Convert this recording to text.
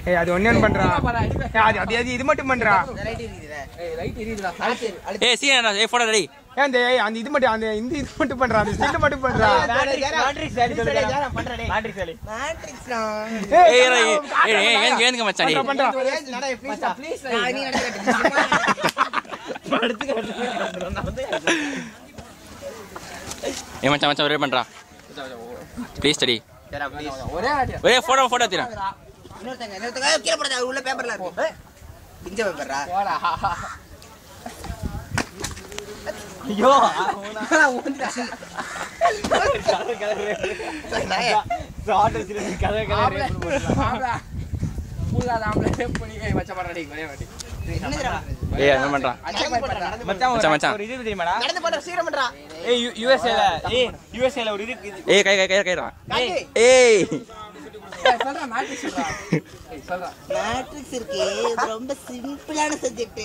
ஏய் அது ஒண்ணே ஒன்னு பண்றா. அது இது மட்டும் பண்றா. ஏய் சீனா ஏய் போடா டேய். ஏய் அந்த இது மட்டும் அந்த இந்த இது மட்டும் பண்றா. அந்த ஸ்டில் மட்டும் பண்றா. மேட்ரிக்ஸ் சரி சொல்லுடா பண்றா டேய். மேட்ரிக்ஸ் சரி. மேட்ரிக்ஸ்டா. ஏய் ஏங்க மச்சான் டேய். பண்றா. நடா ப்ளீஸ் ப்ளீஸ் நீ நட கட்டு. படுத்து கட்டு. ஏய் மச்சான் ஒரே பண்றா. ப்ளீஸ் டேய். சரி ப்ளீஸ். ஒரே போடா தீரா. இன்னொருத்தங்க கீழ போடுடா உள்ள பேப்பர்ல இருக்கு. பிஞ்ச பேப்பர்ரா. போடா. ஐயோ அவனா ஓண்டா. சாட் வச்சிரு கலர் போடுடா. பூலா நாமளே பண்ணி மச்சான் பண்றா டேய் ஒரே வாட்டி. ஏய் என்ன பண்றா? மச்சான் ஒரு இது தெரியுமாடா? நடந்து போடா சீக்கிரம் பண்றா. யுஎஸ்ஏல ஒரு இது. ஏய் கைடா. ஏய் சொல்றா மேட்ரிக்ஸ் சொல்றா. மேட்ரிக்ஸ் இருக்கு ரொம்ப சிம்பிளான சப்ஜெக்ட்.